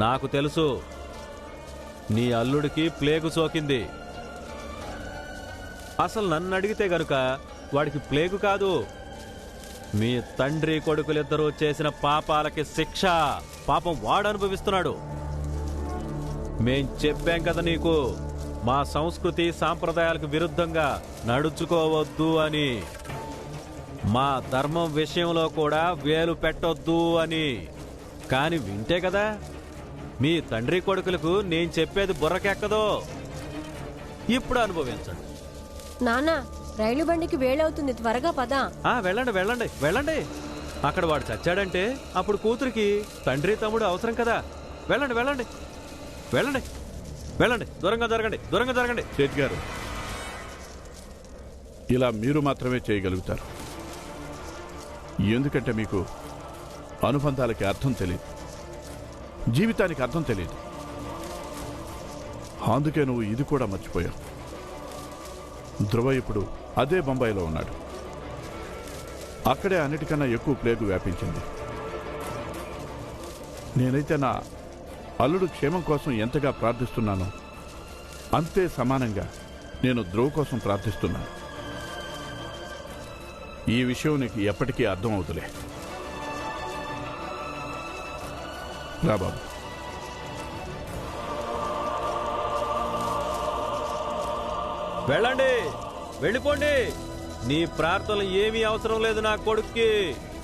నాకు తెలుసు, నీ అల్లుడికి ప్లేగు సోకింది. అసలు నన్ను అడిగితే గనుక వాడికి ప్లేగు కాదు, మీ తండ్రి కొడుకులిద్దరూ చేసిన పాపాలకి శిక్ష. పాపం వాడు అనుభవిస్తున్నాడు. మేం చెప్పాం కదా నీకు, మా సంస్కృతి సాంప్రదాయాలకు విరుద్ధంగా నడుచుకోవద్దు అని, మా ధర్మం విషయంలో కూడా వేలు పెట్టొద్దు అని. కాని వింటే కదా మీ తండ్రి కొడుకులకు నేను చెప్పేది బుర్రకెక్కదో. ఇప్పుడు అనుభవించండి. నానా, రైలు బండికి వేళవుతుంది, త్వరగా పదా. వెళ్ళండి వెళ్ళండి వెళ్ళండి. అక్కడ వాడు చచ్చాడంటే అప్పుడు కూతురికి తండ్రి తమ్ముడు అవసరం కదా. వెళ్ళండి వెళ్ళండి వెళ్ళండి వెళ్ళండి. దూరంగా జరగండి, దూరంగా జరగండి. సేట్ గారు, ఇలా మీరు మాత్రమే చేయగలుగుతారు. ఎందుకంటే మీకు అనుబంధాలకి అర్థం తెలియదు, జీవితానికి అర్థం తెలియదు. అందుకే నువ్వు ఇది కూడా మర్చిపోయావు. ధ్రువ ఇప్పుడు అదే బొంబాయిలో ఉన్నాడు. అక్కడే అన్నిటికన్నా ఎక్కువ ప్లేగు వ్యాపించింది. నేనైతే నా అల్లుడు క్షేమం కోసం ఎంతగా ప్రార్థిస్తున్నానో అంతే సమానంగా నేను ధ్రువ కోసం ప్రార్థిస్తున్నాను. ఈ విషయం నీకు ఎప్పటికీ అర్థం అవుతులే. రా బాబు. వెళ్ళండి, వెళ్ళిపోండి. నీ ప్రార్థనలు ఏమీ అవసరం లేదు నా కొడుక్కి.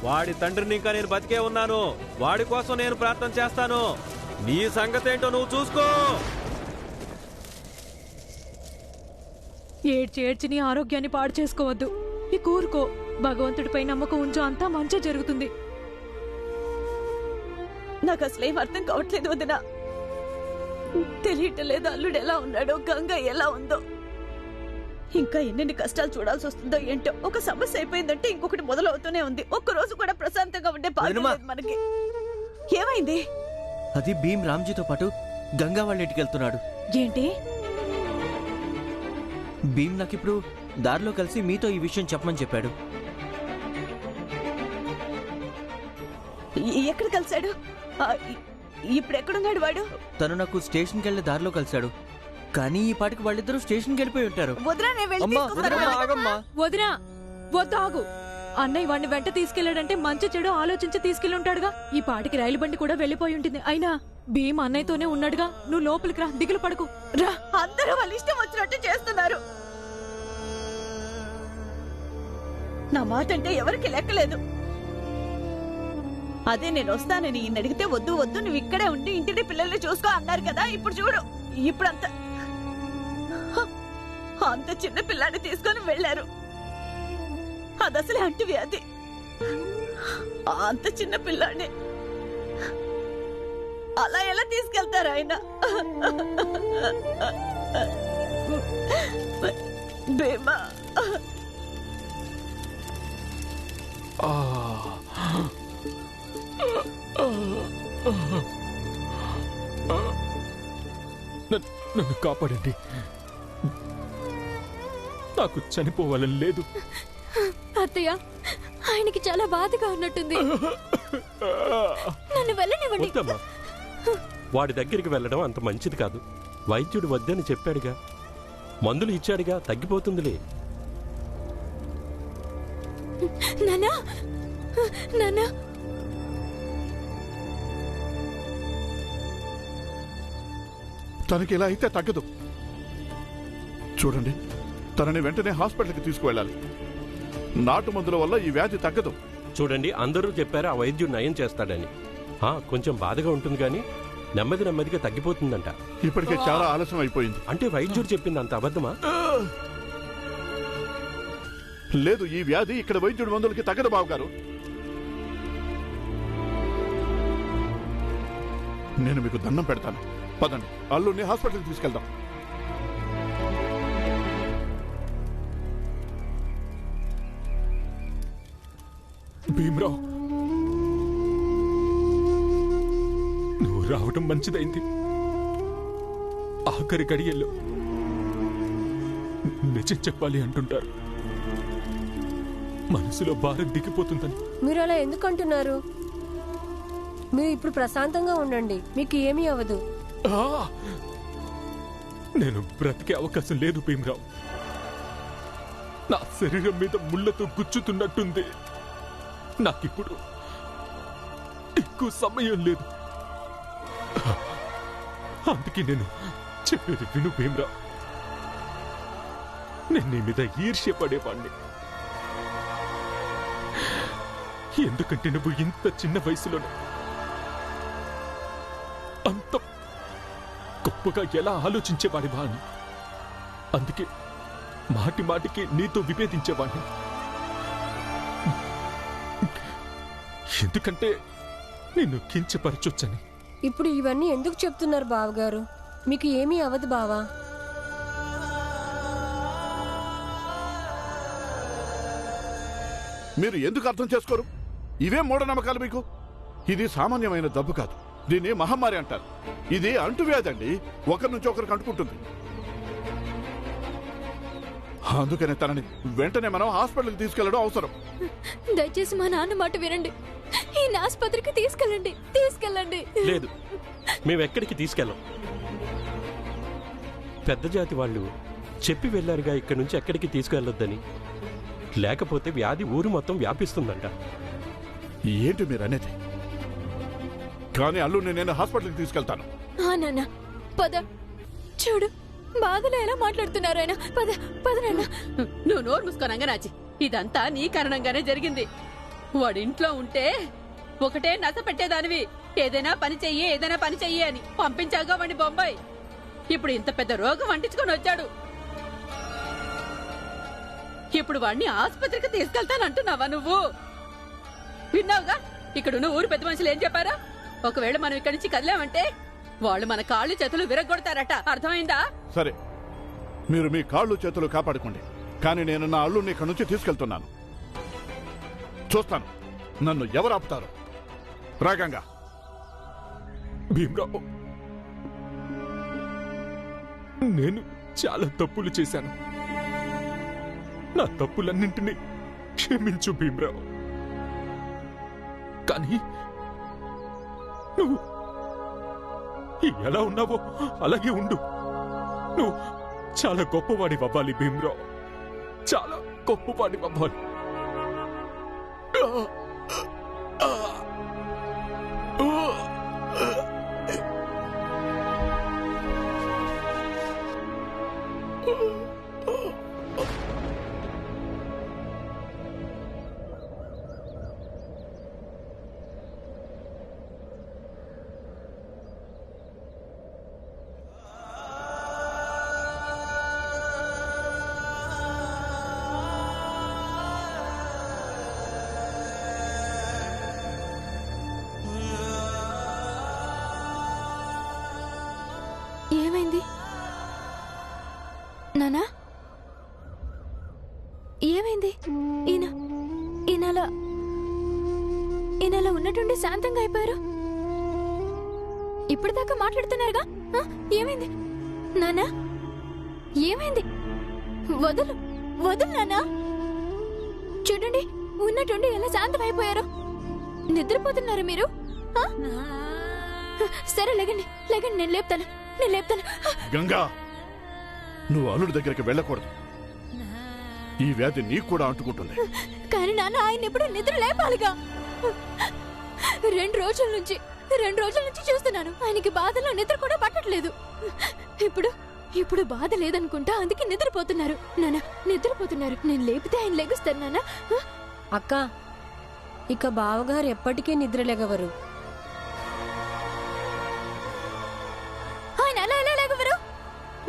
వాడి తండ్రిని ఇంకా నేను బతికే ఉన్నాను. వాడి కోసం నేను ప్రార్థన చేస్తాను. నీ సంగతేంటో నువ్వు చూసుకో. ఏడ్చి నీ ఆరోగ్యాన్ని పాడు చేసుకోవద్దు. ఈ కూరుకో, భగవంతుడిపై నమ్మకం ఉంచు, అంతా మంచి జరుగుతుంది. నాకు అసలేం అర్థం కావట్లేదు వదినా. తెలియటం లేదు అల్లుడు ఎలా ఉన్నాడో, గంగ ఎలా ఉందో. ఇంకా ఎన్నెన్ని కష్టాలు చూడాల్సి వస్తుందో ఏంటో. ఒక సమస్య అయిపోయిందంటే ఇంకొకటి మొదలవుతూనే ఉంది. ఒక్కరోజు కూడా ప్రశాంతంగా ఉండే బాధ్యత లేదు మనకి. ఏమైంది? అది భీమ్ రామ్జీతో పాటు గంగా వాళ్ళ ఇంటికి వెళ్తున్నాడు. ఏంటి? భీమ్ నాకిప్పుడు దారిలో కలిసి మీతో ఈ విషయం చెప్పమని చెప్పాడు. ఎక్కడ కలిశాడు? ఇప్పుడు ఎక్కడున్నాడు వాడు? తను నాకు స్టేషన్కి వెళ్ళే దారిలో కలిశాడు. కానీ ఈ పాటికి వాళ్ళిద్దరూ స్టేషన్కి వెళ్ళిపోయి ఉంటారు. వదినా, వద్దాగు. అన్నయ్య వాడిని వెంట తీసుకెళ్లాడంటే మంచి చెడు ఆలోచించి తీసుకెళ్లి ఉంటాడుగా. ఈ పాటికి రైలు బండి కూడా వెళ్ళిపోయి ఉంటుంది. అయినా భీమ్ అన్నయ్యతోనే ఉన్నాడుగా. నువ్వు లోపలికి రా, దిగులు పడకు. రా. అందరూ వాళ్ళ ఇష్టం వచ్చినట్టు చేస్తున్నారు. నా మాట అంటే ఎవరికి లెక్కలేదు. అదే నేను వస్తానని ఈయన అడిగితే వద్దు వద్దు, నువ్వు ఇక్కడే ఉండి ఇంటిని పిల్లల్ని చూసుకో అన్నారు కదా. ఇప్పుడు చూడు, ఇప్పుడంత అంత చిన్న పిల్లాన్ని తీసుకొని వెళ్లారు. అది అసలే అంటు వ్యాధి. అంత చిన్న పిల్లాన్ని అలా ఎలా తీసుకెళ్తారు ఆయన? భీమా, నన్ను కాపాడండి. నాకు చనిపోవాలని లేదు. అత్తయ్య, ఆయనకి చాలా బాధగా ఉన్నట్టుంది. నన్ను వెళ్ళనివ్వండి. వాడి దగ్గరికి వెళ్ళడం అంత మంచిది కాదు. వైద్యుడు వద్దని చెప్పాడుగా, మందులు ఇచ్చాడుగా, తగ్గిపోతుందిలే. నాన్నా, నాన్నా, తనకి ఇలా అయితే తగ్గదు. చూడండి, తనని వెంటనే హాస్పిటల్కి తీసుకువెళ్ళాలి. నాటు మందుల వల్ల ఈ వ్యాధి తగ్గదు. చూడండి, అందరూ చెప్పారు ఆ వైద్యుడు నయం చేస్తాడని. కొంచెం బాధగా ఉంటుంది కానీ నెమ్మదిగా తగ్గిపోతుందంట. ఇప్పటికే చాలా ఆలస్యం అయిపోయింది. అంటే వైద్యుడు చెప్పింది అంత అబద్ధమా? లేదు, ఈ వ్యాధి ఇక్కడ వైద్యుడి మందులకి తగ్గదు బావగారు. నేను మీకు దండం పెడతాను. పదండి, అల్లుడిని హాస్పిటల్కి తీసుకెళ్దాం. భీమ్రావ్, నువ్వు రావడం మంచిదైంది. ఆఖరి గడియల్లో నిజం చెప్పాలి అంటుంటారు. మనసులో భారం దిగిపోతుందని. మీరు అలా ఎందుకు అంటున్నారు? మీరు ఇప్పుడు ప్రశాంతంగా ఉండండి, మీకు ఏమీ అవ్వదు. ఆ! నేను బ్రతికే అవకాశం లేదు భీమరావు. నా శరీరం మీద ముళ్ళతో గుచ్చుతున్నట్టుంది. నాకిప్పుడు ఎక్కువ సమయం లేదు. అందుకే నేను చెప్పేది విను భీమరావు. నేను నీ మీద ఈర్ష్య పడేవాణ్ణి. ఎందుకంటే నువ్వు ఇంత చిన్న వయసులోనే అంత గొప్పగా ఎలా ఆలోచించేవాడివా అని. అందుకే మాటి మాటికి నీతో విభేదించేవాడిని. ఎందుకంటే నిన్ను కించపరచొచ్చని. ఇప్పుడు ఇవన్నీ ఎందుకు చెప్తున్నారు బావగారు? మీకు ఏమీ అవ్వదు బావా. మీరు ఎందుకు అర్థం చేసుకోరు? ఇవే మూఢనమ్మకాలు మీకు. ఇది సామాన్యమైన జబ్బు కాదు, దీన్ని మహమ్మారి అంటారు. ఇది అంటువ్యాధి అండి, ఒకరి నుంచి ఒకరికి అంటుకుంటుంది. అందుకనే తనని వెంటనే మనం హాస్పిటల్కి తీసుకెళ్లడం అవసరం. దయచేసి మా నాన్న మాట వినండి. ఈ ఆసుపత్రికి తీసుకెళ్ళండి, తీసుకెళ్ళండి. లేదు, మేమెక్కడికి తీసుకెళ్ళం. పెద్ద జాతి వాళ్ళు చెప్పి వెళ్ళారుగా ఇక్కడి నుంచి ఎక్కడికి తీసుకెళ్ళొద్దని. లేకపోతే వ్యాధి ఊరు మొత్తం వ్యాపిస్తుందంట. ఏంటి మీరు అనేది? కానీ అల్లుడిని నేను హాస్పిటల్కి తీసుకెళ్తాను. నాన్న పద. చూడు బాధలో ఎలా మాట్లాడుతున్నారు ఆయన. పద పద నాన్న. నువ్వు నోరు మూసుకోనంగా నాచి. ఇదంతా నీ కారణంగానే జరిగింది. వాడు ఇంట్లో ఉంటే ఒకటే నస పెట్టేదానివి. ఏదైనా పని చెయ్యి అని పంపించాగా వాడిని బొంబాయి. ఇప్పుడు ఇంత పెద్ద రోగం అంటించుకొని వచ్చాడు. ఇప్పుడు వాడిని ఆసుపత్రికి తీసుకెళ్తానంటున్నావా నువ్వు? విన్నావుగా ఇక్కడున్న ఊరు పెద్ద మనుషులు ఏం చెప్పారా? ఒకవేళ మనం ఇక్కడి నుంచి కదిలామంటే వాళ్ళు మన కాళ్ళు చేతులు విరగొడతారట. అర్థమైందా? సరే, మీరు మీ కాళ్ళు చేతులు కాపాడుకోండి. కానీ నేను నా అల్లుడిని ఇక్కడి నుంచి తీసుకెళ్తున్నాను. చూస్తాను నన్ను ఎవరు ఆపుతారు. రాగంగా. భీమరావు, నేను చాలా తప్పులు చేశాను. నా తప్పులన్నింటినీ క్షమించు భీమరావు. కానీ నువ్వు ఎలా ఉన్నావో అలాగే ఉండు. నువ్వు చాలా గొప్పవాడి అవ్వాలి భీమరావు, చాలా గొప్పవాడి అవ్వాలి. ఏమైంది నానా? ఏమైంది? ఈయనలా ఉన్నట్టుండి శాంతంగా అయిపోయారు. ఇప్పటిదాకా మాట్లాడుతున్నారుగా. ఏమైంది నానా? ఏమైంది? వదులు వదులు నానా. చూడండి ఉన్నట్టుండి ఎలా శాంతం అయిపోయారు. నిద్రపోతున్నారు మీరు? సరే లేకండి లేకండి, నేను లేపుతాను. గంగా, నువ్వు అల్లుడి దగ్గరికి వెళ్ళకూడదు. ఈ వ్యాధి నీకు కూడా అంటుకుంటుంది. కానీ నాన్న ఆయన ఎప్పుడు నిద్ర లేపాలిగా. 2 రోజుల నుంచి చూస్తున్నాను. ఆయనకి బాధలో నిద్ర కూడా పట్టట్లేదు. ఇప్పుడు బాధ లేదనుకుంటా, అందుకే నిద్రపోతున్నారు. నిద్రపోతున్నారు. నేను లేపితే ఆయన లెగుస్తారు నాన్న. అక్క, ఇక బావగారు ఎప్పటికీ నిద్రలేగవరు. ఆయన అలా ఎలా లేగవరు?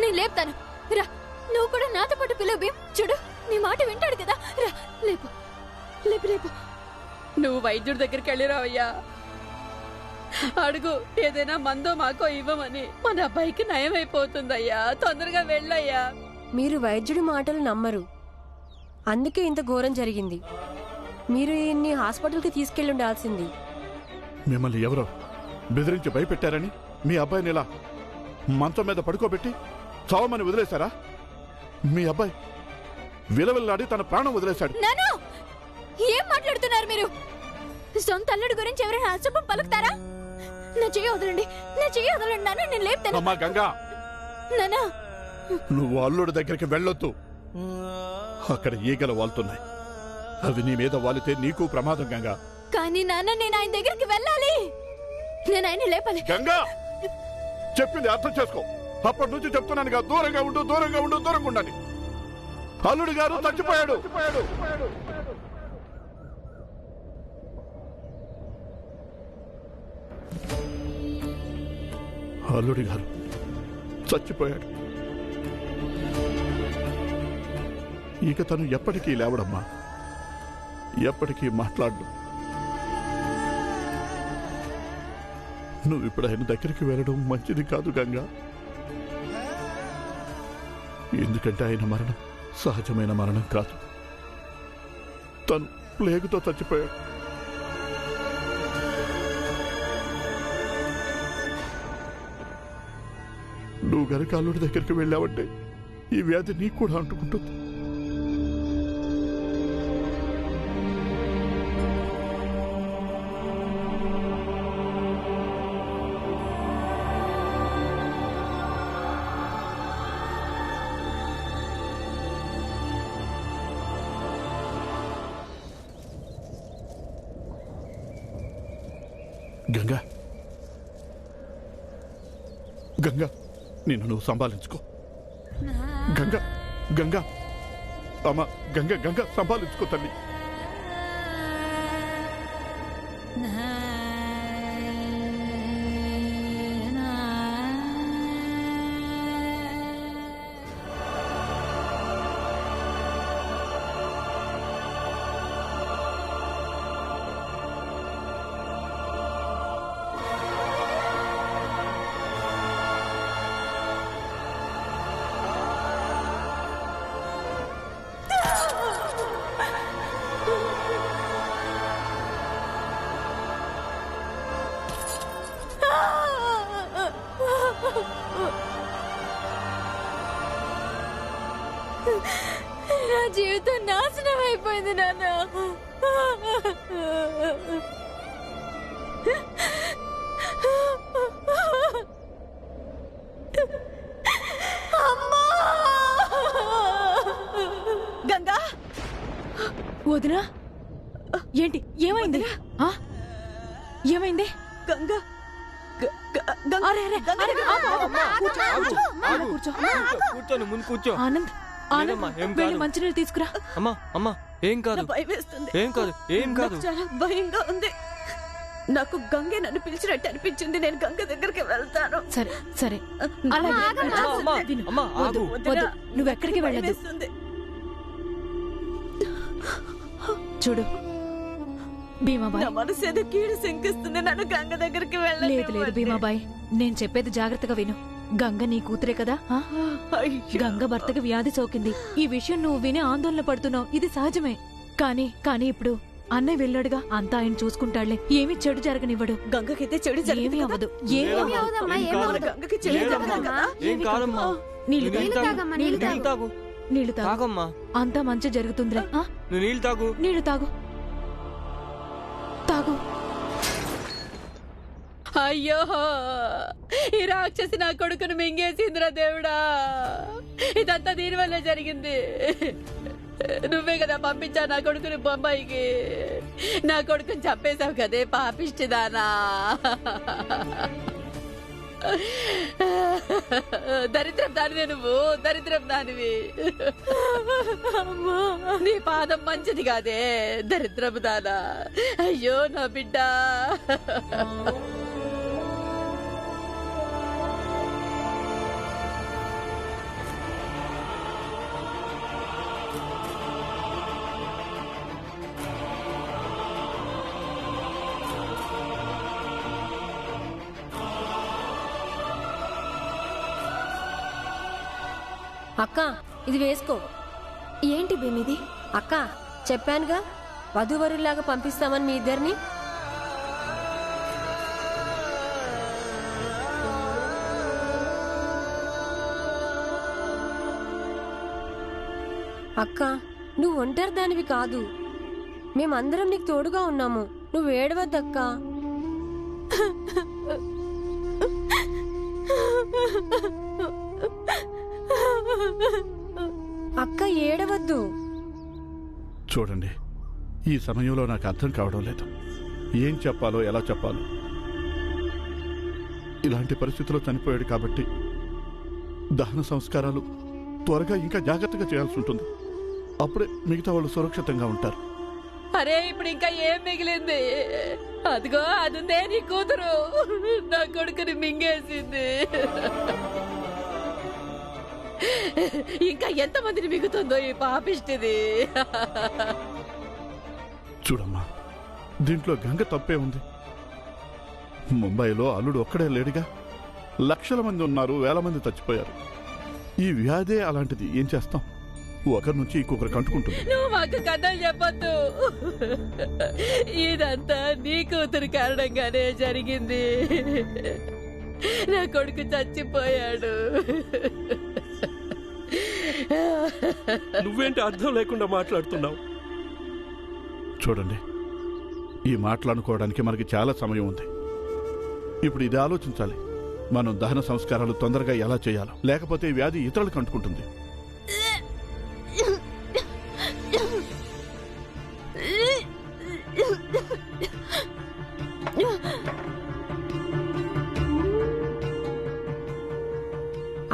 నేను లేపుతాను. రా, నువ్వు కూడా నాతో పాటు పిలువు భీమ్. చూడు, నీ మాట వింటాడు కదా. రా, లేపు లేపు లేపు. నువ్వు వైద్యుడి దగ్గరికి వెళ్ళిరావయ్యా. అడుగు, ఏదైనా మందో మాకో ఇవ్వమని. మన అబ్బాయికి నయం అయిపోతుందయ్యా. తొందరగా వెళ్ళయ్యా. మీరు వైద్యుడి మాటలు నమ్మరు, అందుకే ఇంత ఘోరం జరిగింది. మీరు ఈయన్ని హాస్పిటల్కి తీసుకెళ్ళి ఉండాల్సింది. మిమ్మల్ని ఎవరో బెదిరించి భయపెట్టారని మీ అబ్బాయిని ఇలా మంచం మీద పడుకోబెట్టి చావమని వదిలేశారా? మీ అబ్బాయి విలవిల్లాడి తన ప్రాణం వదిలేశాడు. ఏం మాట్లాడుతున్నారు మీరు? సొంత అల్లుడి గురించి ఎవరైనా అశుభం పలుకుతారా? నా చెయ్యి వదలండి, నా చెయ్యి వదలండి నాన్న, నేను లేపుతాను. అమ్మా గంగా, నానా నువ్వు అల్లుడి దగ్గరికి వెళ్ళొద్దు. అక్కడ ఈగలు వాలుతున్నాయి. అవి నీ మీద వాలితే నీకు ప్రమాదం గంగా. కానీ నాన్న నేను ఆయన దగ్గరికి వెళ్ళాలి, నేను ఆయన లేపాలి. గంగా, చెప్పింది అర్థం చేసుకో. అప్పటి నుంచి చెప్తున్నాను కదా, దూరంగా ఉండు, దూరంగా ఉండు, దూరంగా ఉండని. అల్లుడి గారు చచ్చిపోయాడు. అల్లుడి గారు చచ్చిపోయాడు. ఇక తను ఎప్పటికీ లేవడమ్మా, ఎప్పటికీ మాట్లాడు. నువ్వు ఇప్పుడు ఆయన దగ్గరికి వెళ్ళడం మంచిది కాదు గంగా. ఎందుకంటే ఆయన మరణం సహజమైన మరణం కాదు. తను ప్లేగుతో చచ్చిపోయాడు. నువ్వు గనక అల్లుడి దగ్గరికి వెళ్ళావంటే ఈ వ్యాధి నీకు కూడా అంటుకుంటుంది. గంగా, గంగా, నిన్ను నువ్వు సంభాలించుకో. గంగా, గంగా, అమ్మ గంగా, గంగా సంభాలించుకో తల్లి. నా జీవితం నాశనం అయిపోయింది నాన్న. గంగా, వదినా, ఏంటి ఏమైంది? ఏమైంది? గంగా, కూర్చోను, ముందు కూర్చో. ఆనంద్, లేదమ్మా, ఏం వెళ్ళి కాదు. మంచినీళ్ళు తీసుకురా. అమ్మా అమ్మా, ఏం కాదు, భయం వేస్తుంది. ఏం కాదు, ఏం కాదు. నాకు చాలా భయంగా ఉంది. నాకు గంగే నన్ను పిలిచినట్టు అనిపించింది. నేను గంగ దగ్గరికి వెళ్తాను. సరే సరే, అమ్మా, అమ్మా, విను. అమ్మా, ఆగు. వద్దు, నువ్వెక్కడికి వెళ్ళదు. చూడు భీమాబాయ్, నా మనసు ఏదో కీడు శంకిస్తుంది. నన్ను గంగ దగ్గరికి లేదు లేదు భీమాబాయ్, నేను చెప్పేది జాగ్రత్తగా విను. గంగ నీ కూతురే కదా. గంగ భర్తకి వ్యాధి సోకింది. ఈ విషయం నువ్వు విని ఆందోళన పడుతున్నావు, ఇది సహజమే. కానీ కానీ ఇప్పుడు అన్నయ్య వెళ్ళాడుగా, అంతా ఆయన చూసుకుంటాడులే. ఏమీ చెడు జరగనివ్వడు. గంగకైతే చెడు ఏమీ అవ్వదు, ఏమీ లేదమ్మా, అవ్వదు. ఏం కాదు. గంగకి చెడు జరగదు కదా. ఏం కాదమ్మా. నీళ్ళు నీళ్ళు తాగు, తాగు, నీళ్ళు నీళ్ళు తాగు, నీళ్ళు తాగు. తాగమ్మా. అంతా మంచి జరుగుతుందిరా. నువ్వు నీళ్ళు తాగు. నీళ్ళు తాగు, తాగు. అయ్యో, ఈ రాక్షసి నా కొడుకును మింగేసిందిరా దేవుడా. ఇదంతా దీనివల్లే జరిగింది. నువ్వే కదా పంపించా నా కొడుకుని బొంబాయికి. నా కొడుకుని చంపేశావు కదే పాపిష్టిదానా. దరిద్రం దానివే నువ్వు, దరిద్రం దానివి. నీ పాదం మంచిది కాదే, దరిద్రపు దానా. అయ్యో నా బిడ్డ. అక్క, ఇది వేసుకో. ఏంటి భీమిది? అక్క, చెప్పానుగా వధూవరులాగా పంపిస్తామని మీ ఇద్దరిని. అక్క, నువ్వు ఒంటరి దానివి కాదు. మేమందరం నీకు తోడుగా ఉన్నాము. నువ్వు ఏడవద్దక్కా. అక్క ఏడవద్దు. చూడండి, ఈ సమయంలో నాకు అర్థం కావడం లేదు. ఏం చెప్పాలో ఎలా చెప్పాలో. ఇలాంటి పరిస్థితిలో చనిపోయాడు కాబట్టి దహన సంస్కారాలు త్వరగా ఇంకా జాగ్రత్తగా చేయాల్సి ఉంటుంది. అప్పుడే మిగతా వాళ్ళు సురక్షితంగా ఉంటారు. అరే ఇప్పుడు ఇంకా ఏం మిగిలింది? అదిగో అదుందే నీ కూతురు నా కొడుకుని మింగేసింది. ఇంకా ఎంతమందిని మిగుతుందో ఈ పాపిష్టిది. చూడమ్మా, దీంట్లో గంగ తప్పే ఉంది. ముంబైలో అల్లుడు ఒక్కడే లేడుగా. లక్షల మంది ఉన్నారు, వేల మంది చచ్చిపోయారు. ఈ వ్యాధే అలాంటిది. ఏం చేస్తాం? ఒకరి నుంచి ఇంకొకరికి అంటుకుంటుంది. నువ్వు మాకు కథలు చెప్పొద్దు. ఇదంతా నీ కూతురు కారణంగానే జరిగింది. నా కొడుకు చచ్చిపోయాడు. నువ్వేంటి అర్థం లేకుండా మాట్లాడుతున్నావు? చూడండి, ఈ మాట్లాడుకోవడానికి మనకి చాలా సమయం ఉంది. ఇప్పుడు ఇది ఆలోచించాలి. మనం దహన సంస్కారాలు తొందరగా ఎలా చేయాలో, లేకపోతే ఈ వ్యాధి ఇతరులకు అంటుకుంటుంది.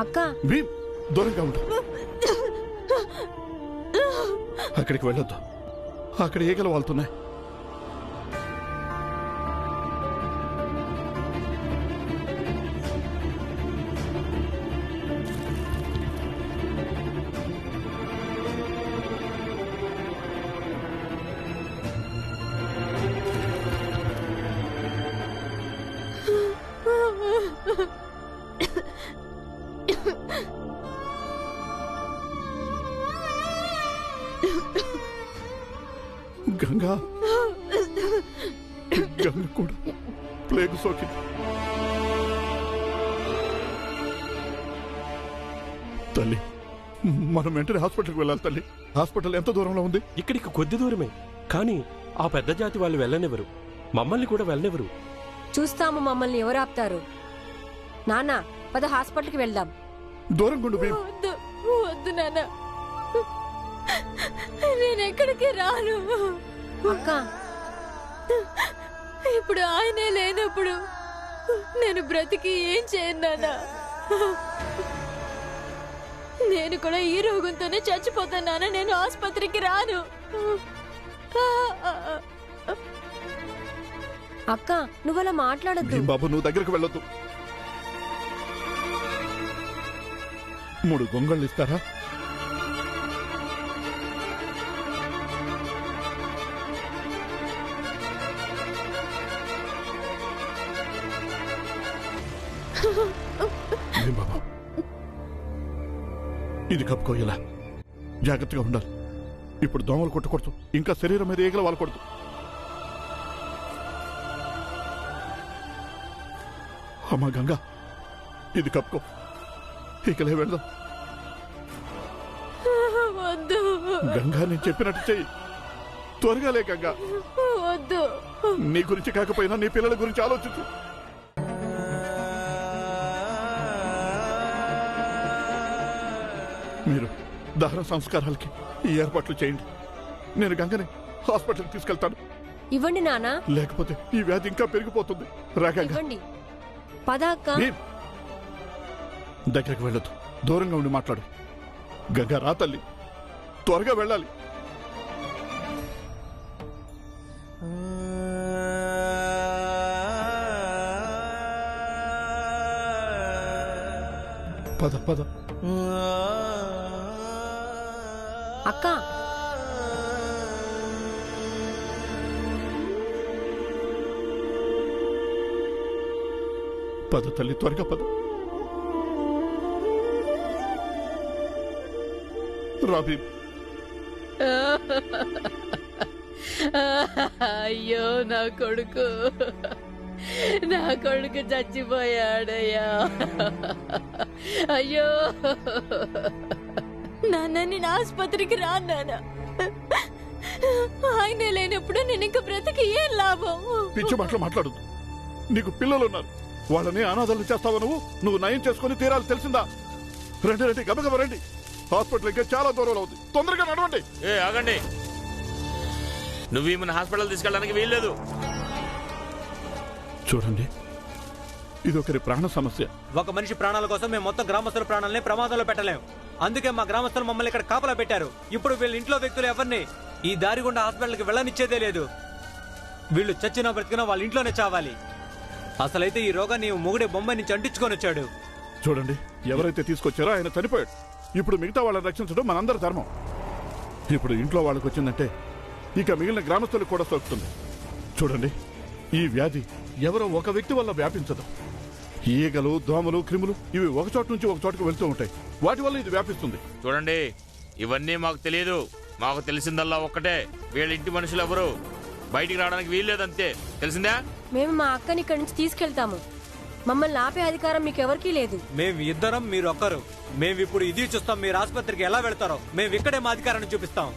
అక్క భీమ్, దూరంగా ఉండు. అక్కడికి వెళ్ళొద్దు. అక్కడ ఈగలు వాళ్తున్నాయి. గంగా గంగ కూడా ప్లేగ్ సోకింది. తల్లి, మనం వెంటనే హాస్పిటల్కి వెళ్ళాలి. తల్లి, హాస్పిటల్ ఎంత దూరంలో ఉంది? ఇక్కడికి కొద్ది దూరమే, కానీ ఆ పెద్ద జాతి వాళ్ళు వెళ్ళనివ్వరు. మమ్మల్ని కూడా వెళ్ళనివ్వరు. చూస్తాము, మమ్మల్ని ఎవరు ఆపుతారు? నాన్న, పద హాస్పిటల్కి వెళ్దాం. దూరం గుండు భీమ్. వద్దు వద్దు నాన్న, నేను ఎక్కడికి రాను. అక్క, ఇప్పుడు ఆయనే లేనప్పుడు నేను బ్రతికి ఏం చేయను నాన్న. నేను కూడా ఈ రోగంతోనే చచ్చిపోతాను. నేను ఆసుపత్రికి రాను. అక్క, నువ్వలా మాట్లాడద్దు. భీమ్ బాబు, నువ్వు దగ్గరకు వెళ్ళొద్దు. 3 గొంగళ్ళు ఇస్తారా? బాబా, ఇది కప్పుకో. ఇలా జాగ్రత్తగా ఉండాలి. ఇప్పుడు దోమలు కొట్టకూడదు, ఇంకా శరీరం మీద ఈగలు వాలకూడదు. అమ్మా గంగా, ఇది కప్పుకో. ఈగలే వెళ్దాం. వద్దు గంగా, నేను చెప్పినట్టు చెయ్యి. త్వరగా లే గంగా. వద్దు. నీ గురించి కాకపోయినా నీ పిల్లల గురించి ఆలోచించు. మీరు దహన సంస్కారాలకి ఈ ఏర్పాట్లు చేయండి. నేను గంగని హాస్పిటల్కి తీసుకెళ్తాను. ఇవ్వండి నాన్న. లేకపోతే ఈ వ్యాధి ఇంకా పెరిగిపోతుంది. రా గంగా. ఇవ్వండి. పద అక్క. దగ్గరికి వెళ్ళొద్దు, దూరంగా ఉండి మాట్లాడు. గంగా, రా తల్లి, త్వరగా వెళ్ళాలి. పద పద. అక్క, పద తల్లి, త్వరగా పద. రాబీ. అయ్యో నా కొడుకు, నా కొడుకు చచ్చిపోయాడయ్యా. అయ్యో నాన్న, నేను ఆసుపత్రికి రాను నాన్న. ఆయనే లేనప్పుడు నేను ఇంకా బ్రతికి ఏం లాభం? పిచ్చి మాటలు మాట్లాడదు. నీకు పిల్లలున్నారు. వాళ్ళని అనాథాలు చేస్తావా నువ్వు నయం చేసుకుని తీరాలి, తెలిసిందా? రండి గబగబ రండి. హాస్పిటల్కి చాలా దూరంలో ఉంది, తొందరగా నడవండి. ఆగండి, నువ్వు ఈమెను హాస్పిటల్ తీసుకెళ్ళడానికి వీల్లేదు. చూడండి, ఇది ఒకరి ప్రాణ సమస్య. ఒక మనిషి ప్రాణాల కోసం మేము మొత్తం గ్రామస్తుల ప్రాణాలని ప్రమాదంలో పెట్టలేం. అందుకే మా గ్రామస్తులు మమ్మల్ని ఇక్కడ కాపలా పెట్టారు. ఇప్పుడు వీళ్ళ ఇంట్లో వ్యక్తులు ఎవరిని ఈ దారి గుండా హాస్పిటల్కి వెళ్ళనిచ్చేదే లేదు. వీళ్ళు చచ్చినా బ్రతికినా వాళ్ళ ఇంట్లోనే చావాలి. అసలైతే ఈ రోగాన్ని మొగుడే బొంబాయి నుంచి అంటించుకొని వచ్చాడు. చూడండి, ఎవరైతే తీసుకొచ్చారో ఆయన చనిపోయాడు. ఇప్పుడు మిగతా వాళ్ళని రక్షించడం మనందరి ధర్మం. ఇప్పుడు ఇంట్లో వాళ్ళకి వచ్చిందంటే ఇక మిగిలిన గ్రామస్తులకు కూడా సోకుతుంది. చూడండి, ఈ వ్యాధి ఎవరో ఒక వ్యక్తి వల్ల వ్యాపించదు. ఈగలు, దోమలు, క్రిములు ఇవి ఒక చోట నుంచి ఒక చోటుకు వెళ్తూ ఉంటాయి. వాటి వల్ల ఇది వ్యాపిస్తుంది. చూడండి, ఇవన్నీ మాకు తెలియదు. మాకు తెలిసిందల్లా ఒక్కటే, వీళ్ళ ఇంటి మనుషులు ఎవరు బయటికి రావడానికి వీల్లేదంతే. తెలిసిందా? మేము మా అక్కని ఇక్కడి నుంచి తీసుకెళ్తాము. మమ్మల్ని ఆపే అధికారం మీకెవరికీ లేదు. మేము ఇద్దరం, మీరు ఒక్కరు. మేము ఇప్పుడు ఇది చూస్తాం. మీరు ఆసుపత్రికి ఎలా వెళ్తారో మేము ఇక్కడే మా అధికారాన్ని చూపిస్తాం.